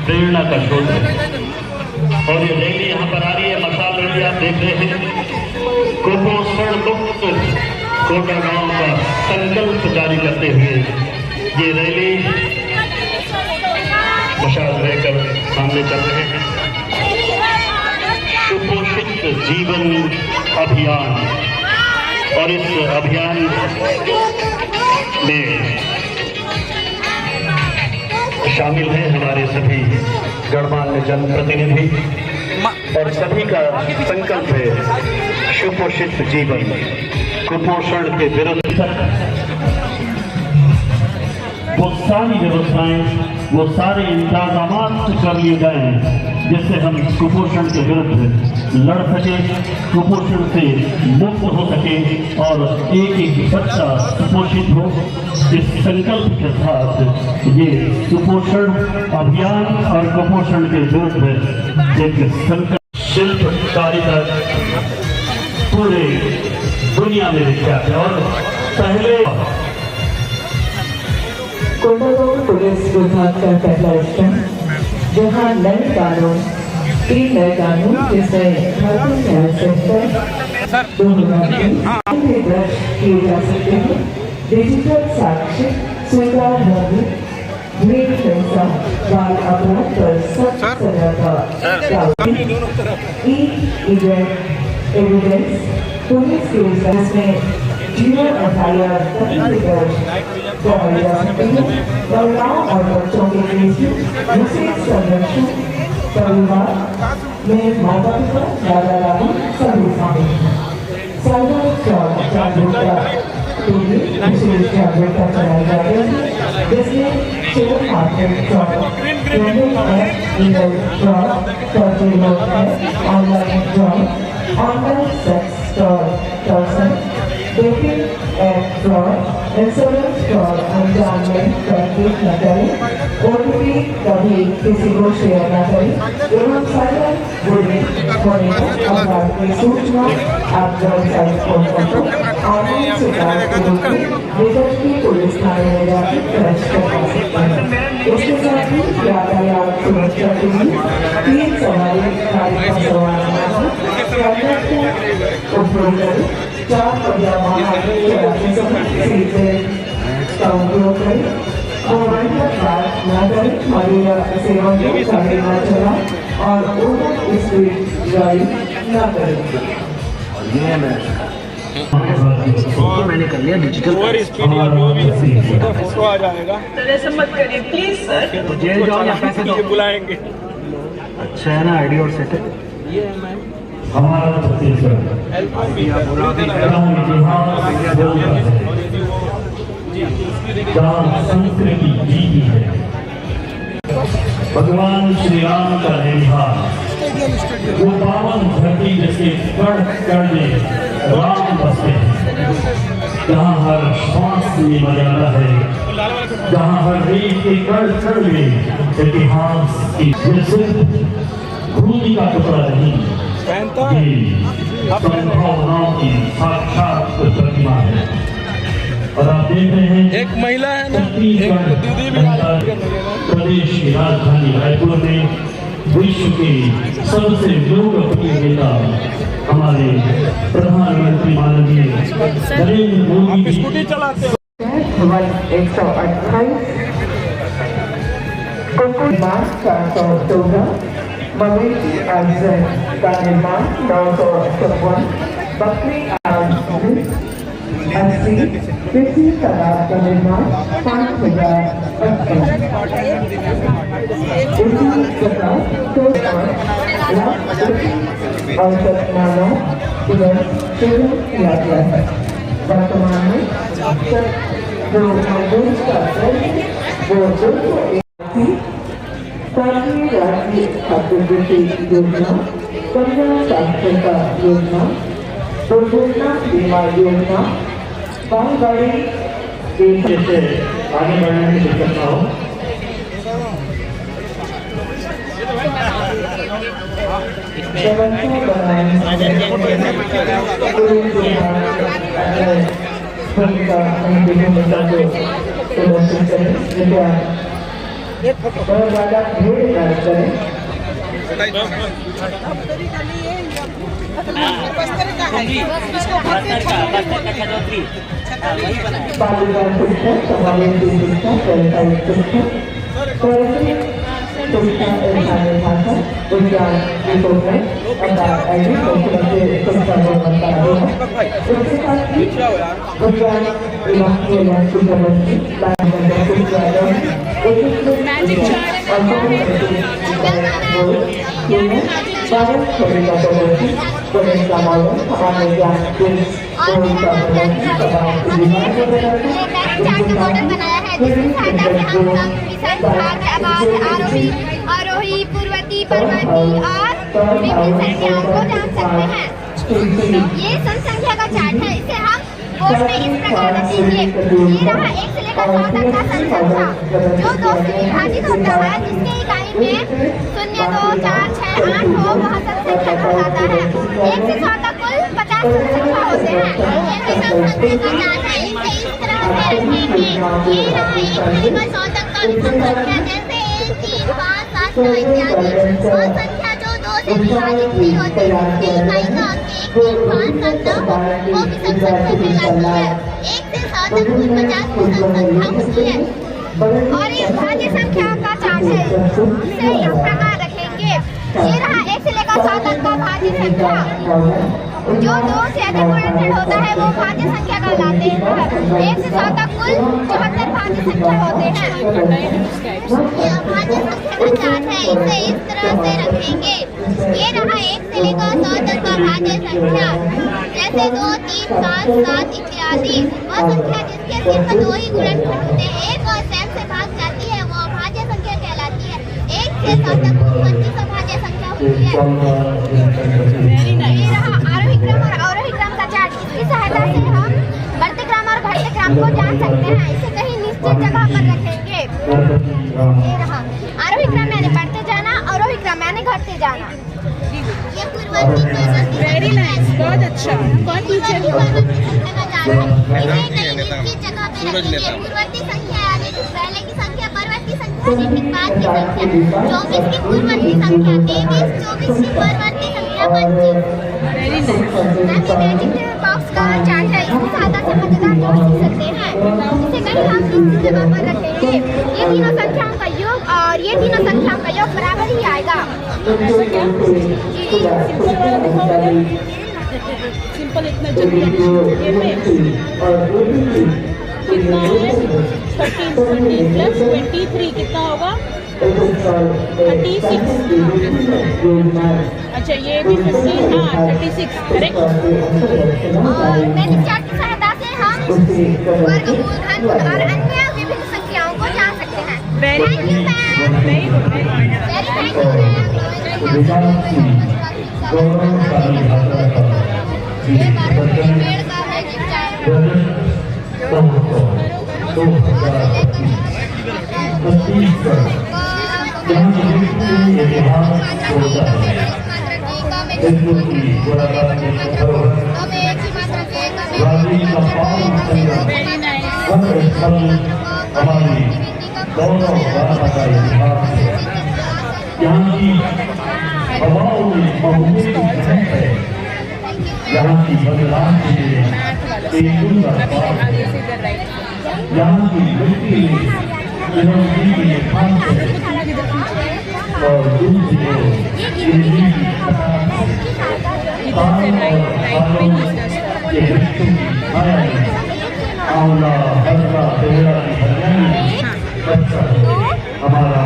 प्रेरणा का स्रोत है। और ये रैली यहाँ पर आ रही है, मशाल रैली आप देख रहे हैं। कुपोषण मुक्त कोटा गांव का संकल्प जारी करते हुए ये रैली मशाल लेकर सामने चल रहे हैं। सुपोषित जीवन अभियान, और इस अभियान में शामिल हैं हमारे सभी गणमान्य जनप्रतिनिधि, और सभी का संकल्प है सुपोषित जीवन, कुपोषण के विरुद्ध। वो सारी व्यवस्थाएं, वो सारे इंतजाम कर लिए गए हैं जिससे हम कुपोषण के विरुद्ध लड़ सके, कुपोषण से मुक्त हो सके और एक एक बच्चा कुपोषित हो। इस संकल्प के साथ ये कुपोषण अभियान और कुपोषण के विरुद्ध एक संकल्प शिल्पकारिता पूरे दुनिया में विख्यात है। और पहले कोंडागांव पुलिस विभाग का पहला स्टैंड, जहां नए कानून, 3 नए कानून जिसमें भारतीय न्याय संहिता 2003 भी दर्ज किए जा सकते हैं। डिजिटल साक्ष्य स्वीकार होगी, भीड़ हिंसा, बाल अपराध पर सख्त सजा का प्रावधान। ई-इवेंट एविडेंस पुलिस के केस में जीवन एफआईआर दर्ज कराई जा सकती है। महिलाओं और बच्चों के केस में विशेष संरक्षण, परिवार में माता पिता, दादा दादी सभी शामिल हैं। साइबर जागरूकता के लिए विशेष जागरूकता चलाई जा रही है, जिसमें share market fraud, payment app, email fraud, फर्जी note app, online fraud, online sex torture, dating app fraud, insurance fraud अंजाम में प्रैक्टिस न करें, ओटीपी कभी किसी को शेयर न करें एवं साइबर बुलिंग होने पर अपराध की सूचना आप वेबसाइट खोल सकते ऑनलाइन शिकायत के रूप में निकट की पुलिस थाने में जाकर दर्ज करवा सकते हैं। इसके साथ ही यातायात सुरक्षा के लिए 3 सवारी गाड़ी का सवाल उपयोग करें, 4 पहिया वाहन चलाते समय सीट बेल्ट का उपयोग करें, मोबाइल पर बात न करें, मदिरा सेवन को गाड़ी न चलाएं और ओवर स्पीड ड्राइव न करें। मैंने कर लिया डिजिटल ओवर स्पीड या जो भी फोटो आ जाएगा। सर ऐसा मत करिए प्लीज सर। तो जेल जाओ या पैसे दो, बुलाएंगे। अच्छा है ना आईडी और सेटल। ये है मैम हमारा छत्तीसगढ़ जहाँ संस्कृति जीती है। भगवान श्री राम का निर्धार, वो पावन धरती जिसके कण कण में राम बसते हैं, जहाँ हर श्वास में मर्यादा है, जहाँ हर एक के कण कण में इतिहास की सिर्फ भूमि का टुकड़ा नहीं, संभावनाओं की साक्षात प्रतिमा है। और आप देख रहे हैं एक महिला है ना, छत्तीसगढ़ दीदी भी प्रदेश की राजधानी रायपुर में विश्व के सबसे लोकप्रिय नेता हमारे प्रधानमंत्री माननीय नरेंद्र मोदी जी स्कूटी चलाते हैं। 128 कुकुरबाग 414, मवेशी आर्जन का निर्माण 956, बकरी आर्जन 80, कृषि तालाब का निर्माण 5055, इसी प्रकार औसत मानव दिवस शुरू किया गया है। वर्तमान में जो मजदूर का वो 281 राष्ट्रीय छात्रवृत्ति योजना, कन्या साक्षरता योजना, दुर्घटना बीमा योजना, बालगाड़ी जैसे आगे बढ़ने की दिक्कत ना हो। व्यवस्था बनाए भूमिका विभिन्नता को प्रदर्शित करें। कृपया बहुत ज़्यादा भीड़ करें। बालीबाल शिक्षक, समावेशी शिक्षक, व्यावसायिक शिक्षक, शिक्षा स्थानीय भाषा विज्ञान विषयों में अपना एडिट मुख्यमंत्री शिक्षा गुणवत्ता अधिनियम, इसके साथ ही विज्ञान इलाके या शिक्षा मंत्री आरोही, पूर्वती, परवर्ती और विभिन्न संख्याओं को जान सकते हैं। ये संख्या का चार्ट है, इसे हम बोर्ड में इस प्रकार रखेंगे। ये रहा 1 से लेकर 100 तक का संख्या, जो 2 से विभाजित होता है, जिसके इकाई में 0, 2, 4, 6, 8 हो, वह संख्या कहलाता है। 1 से 100 तक कुल 50 संख्या होते हैं। ये संख्या का चार्ट है, इसे इस तरह से रखेंगे। ये रहा 1 से लेकर 100 तक का संख्या, जैसे 1, 3, 5, 7, 9 इत्यादि। और संख्या जो 2 से विभाजित नहीं होती, जिसकी इकाई का अंक 1, 3, 5, 7, 9 वो विषम संख्या कहलाती है। 1 से 100 तक कुल 50 विषम संख्या होती है। और ये भाज्य संख्या का चार्ट है, इसे इस प्रकार रखेंगे। ये रहा 1 से लेकर 100 तक का भाज्य संख्या, जो 2 से अधिक गुणनफल होता है वो भाज्य संख्या कहलाते हैं। 1 से 100 तक कुल 74 भाज्य संख्या होते हैं। ये भाज्य संख्या का चार्ट है, इसे इस तरह से रखेंगे। ये रहा 1 से लेकर 100 तक का भाज्य संख्या, जैसे 2, 3, 5, 7 इत्यादि। वह संख्या जिसके सिर्फ 2 ही गुणनफल होते हैं, 1 और 7 से भाग जाती है, वो भाज्य संख्या कहलाती है। 1 से 100 तक कुल 25 भाज्य संख्या होती है। ये रहा आरोही क्रम और अवरोही क्रम का चार्ट, इसकी सहायता से हम बढ़ते क्रम और घटते क्रम को जान सकते हैं। इसे कहीं निश्चित जगह पर रखेंगे। ये रहा आरोही क्रम यानी बढ़ते जाना, अवरोही क्रम यानी घटते जाना। ये पूर्ववर्ती वेरी नाइस, बहुत अच्छा। कौन टीचर इसे कहीं निश्चित जगह पे रखेंगे। पूर्ववर्ती संख्या यानी पहले की संख्या, परवर्ती संख्या यानी बाद की संख्या, 24 की पूर्ववर्ती संख्या, 23, 24 की परवर्ती संख्या, 25। मैथमेटिक बॉक्स का चार्ट है, इसकी सहायता से मजेदार जोड़ सीख सकते हैं। इसे कहीं हम निश्चित जगह पर रखेंगे। ये तीनों संख्याओं का योग और ये तीनों संख्याओं का योग बराबर ही आएगा। सिंपल इतना जल्दी कितना है? 13 प्लस 23 कितना होगा? 36। अच्छा ये भी 15, हाँ 36 करेक्ट। और मैंने चार्ट की सहायता से हम वर्गमूल, घनमूल और अन्य विभिन्न संख्याओं को जान सकते हैं। Very thank you ma'am. Very good. Very thank you ये पेड़ का है वेरी नाइस। यहाँ की हवाओं में बहुमूल्य है, यहाँ की बदलाव के लिए एक सुंदर बात है। यहाँ की मिट्टी में यूनिवर्सिटी के लिए खास और दूसरी ओर दिल्ली की आंवला, हल्का, तेरा की हरियाणी बच्चा हमारा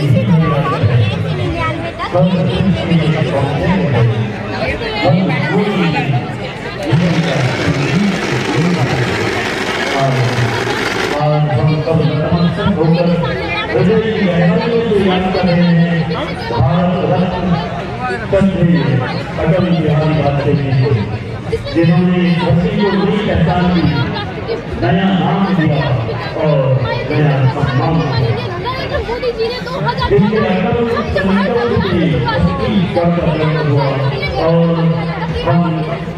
इसी तरह हम 1 से 99 तक अटल बिहारी वाजपेयी को, जिन्होंने धरती को नई पहचान दी, नया नाम दिया और नया सम्मान दिया। इसके अटल संकल्प की और हम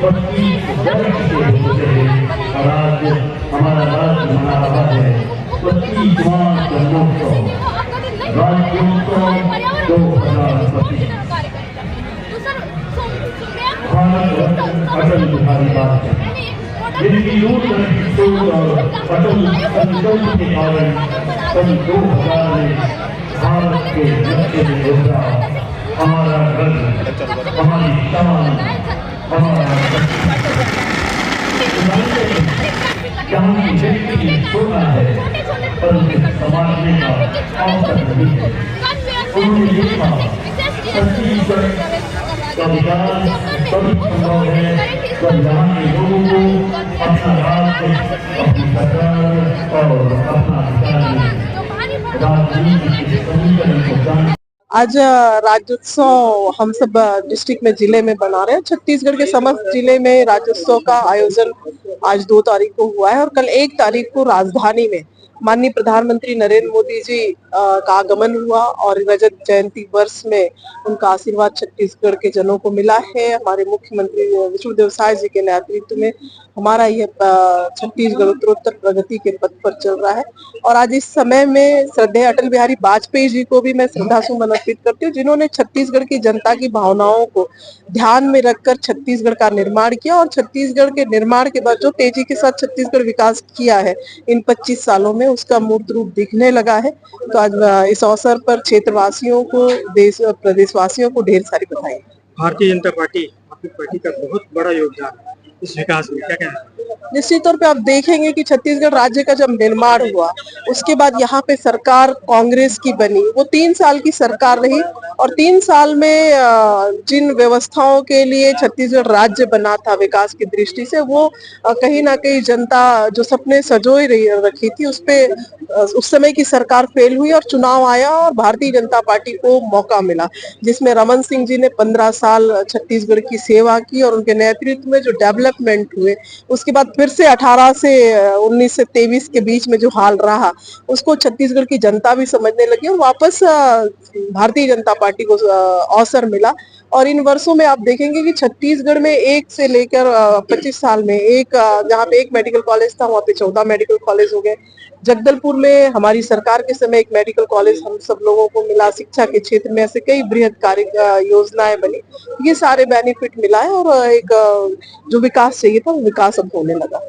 25 वर्ष के होते हैं और आज हमारा राज्य मना रहा है 25वां जन्मोत्सव राज्योत्सव 2025। भारत रत्न अटल बिहारी वाजपेयी जिनकी दूरदर्शी सोच और अटल संकल्प के कारण सन 2000 में भारत के लक्ष्य में उभरा हमारा गर्व, हमारी शान, हमारा जहाँ की व्यक्ति सोना है पर उसे संभालने का अवसर नहीं है। उन्होंने लिखा छत्तीसगढ़ का विकास तभी संभव है जब यहाँ के लोगों को अपना राज्य, अपनी सरकार और अपना अधिकार राजनीति के समीकरण को जान। आज राज्योत्सव हम सब डिस्ट्रिक्ट में जिले में बना रहे हैं। छत्तीसगढ़ के समस्त जिले में राज्योत्सव का आयोजन आज 2 तारीख को हुआ है और कल 1 तारीख को राजधानी में माननीय प्रधानमंत्री नरेंद्र मोदी जी का आगमन हुआ और रजत जयंती वर्ष में उनका आशीर्वाद छत्तीसगढ़ के जनों को मिला है। हमारे मुख्यमंत्री विष्णुदेव साय जी के नेतृत्व में हमारा यह छत्तीसगढ़ उत्तरोत्तर प्रगति के पथ पर चल रहा है और आज इस समय में श्रद्धेय अटल बिहारी वाजपेयी जी को भी मैं श्रद्धासुमन अर्पित करती हूँ, जिन्होंने छत्तीसगढ़ की जनता की भावनाओं को ध्यान में रखकर छत्तीसगढ़ का निर्माण किया और छत्तीसगढ़ के निर्माण के बाद जो तेजी के साथ छत्तीसगढ़ विकास किया है इन 25 सालों में उसका मूर्त रूप दिखने लगा है। तो आज इस अवसर पर क्षेत्रवासियों को, देश और प्रदेशवासियों को ढेर सारी बधाई। भारतीय जनता पार्टी, आपकी पार्टी का बहुत बड़ा योगदान है इस विकास में, क्या कहना है? निश्चित तौर पे आप देखेंगे कि छत्तीसगढ़ राज्य का जब निर्माण हुआ उसके बाद यहाँ पे सरकार कांग्रेस की बनी, वो 3 साल की सरकार रही और 3 साल में जिन व्यवस्थाओं के लिए छत्तीसगढ़ राज्य बना था विकास की दृष्टि से, वो कहीं ना कहीं जनता जो सपने संजोए रखी थी उस समय की सरकार फेल हुई और चुनाव आया और भारतीय जनता पार्टी को मौका मिला, जिसमें रमन सिंह जी ने 15 साल छत्तीसगढ़ की सेवा की और उनके नेतृत्व में जो डेवलपमेंट हुए उसके बाद फिर से 18 से 19 से 23 के बीच में जो हाल रहा उसको छत्तीसगढ़ की जनता भी समझने लगी और वापस भारतीय जनता पार्टी को अवसर मिला। और इन वर्षों में आप देखेंगे कि छत्तीसगढ़ में 1 से लेकर 25 साल में जहाँ पे 1 मेडिकल कॉलेज था वहाँ पे 14 मेडिकल कॉलेज हो गए। जगदलपुर में हमारी सरकार के समय 1 मेडिकल कॉलेज हम सब लोगों को मिला। शिक्षा के क्षेत्र में ऐसे कई बृहद कार्य योजनाएं बनी, ये सारे बेनिफिट मिला है और एक जो विकास चाहिए था वो विकास अब होने लगा।